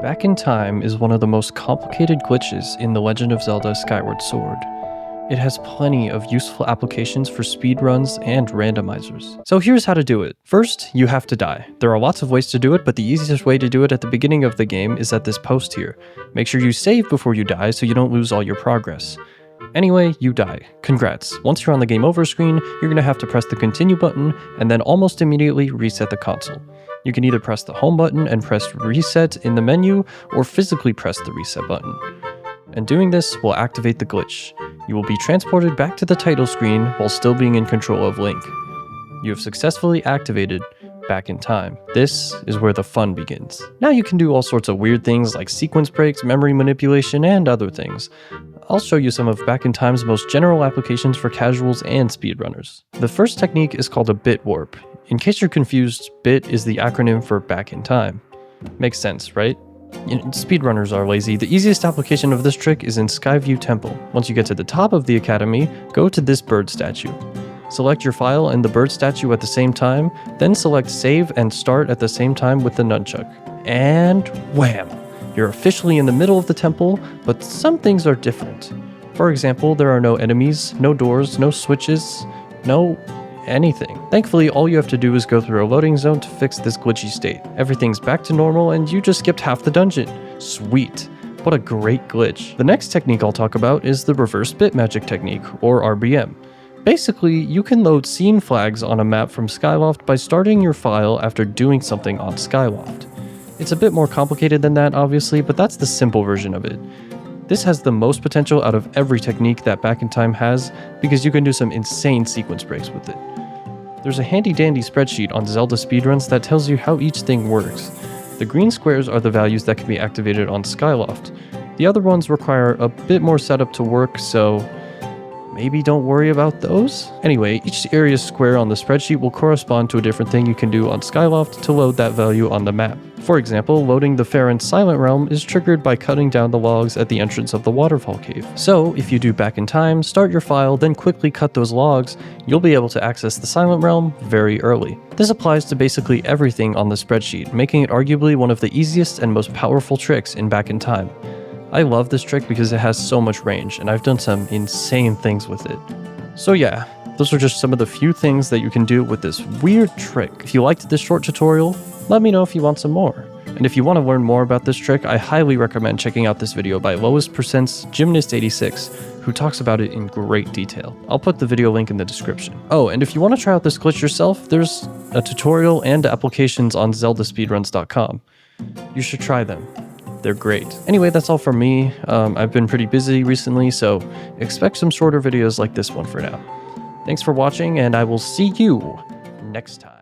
Back in Time is one of the most complicated glitches in The Legend of Zelda Skyward Sword. It has plenty of useful applications for speedruns and randomizers. So here's how to do it. First, you have to die. There are lots of ways to do it, but the easiest way to do it at the beginning of the game is at this post here. Make sure you save before you die so you don't lose all your progress. Anyway, you die. Congrats. Once you're on the game over screen, you're going to have to press the continue button and then almost immediately reset the console. You can either press the home button and press reset in the menu, or physically press the reset button. And doing this will activate the glitch. You will be transported back to the title screen while still being in control of Link. You have successfully activated Back in Time. This is where the fun begins. Now you can do all sorts of weird things like sequence breaks, memory manipulation, and other things. I'll show you some of Back in Time's most general applications for casuals and speedrunners. The first technique is called a bit warp. In case you're confused, BIT is the acronym for Back in Time. Makes sense, right? Speedrunners are lazy. The easiest application of this trick is in Skyview Temple. Once you get to the top of the academy, go to this bird statue. Select your file and the bird statue at the same time, then select save and start at the same time with the nunchuck. And wham! You're officially in the middle of the temple, but some things are different. For example, there are no enemies, no doors, no switches, no anything. Thankfully, all you have to do is go through a loading zone to fix this glitchy state. Everything's back to normal and you just skipped half the dungeon. Sweet. What a great glitch. The next technique I'll talk about is the reverse bit magic technique, or RBM. Basically, you can load scene flags on a map from Skyloft by starting your file after doing something on Skyloft. It's a bit more complicated than that, obviously, but that's the simple version of it. This has the most potential out of every technique that Back in Time has, because you can do some insane sequence breaks with it. There's a handy-dandy spreadsheet on Zelda speedruns that tells you how each thing works. The green squares are the values that can be activated on Skyloft. The other ones require a bit more setup to work, so maybe don't worry about those. Anyway, each area square on the spreadsheet will correspond to a different thing you can do on Skyloft to load that value on the map. For example, loading the Farron's Silent Realm is triggered by cutting down the logs at the entrance of the waterfall cave. So, if you do Back in Time, start your file, then quickly cut those logs, you'll be able to access the Silent Realm very early. This applies to basically everything on the spreadsheet, making it arguably one of the easiest and most powerful tricks in Back in Time. I love this trick because it has so much range, and I've done some insane things with it. So yeah, those are just some of the few things that you can do with this weird trick. If you liked this short tutorial, let me know if you want some more. And if you want to learn more about this trick, I highly recommend checking out this video by Lowest Percent's Gymnast86, who talks about it in great detail. I'll put the video link in the description. Oh, and if you want to try out this glitch yourself, there's a tutorial and applications on zeldaspeedruns.com. You should try them. They're great. Anyway, that's all from me. I've been pretty busy recently, so expect some shorter videos like this one for now. Thanks for watching, and I will see you next time.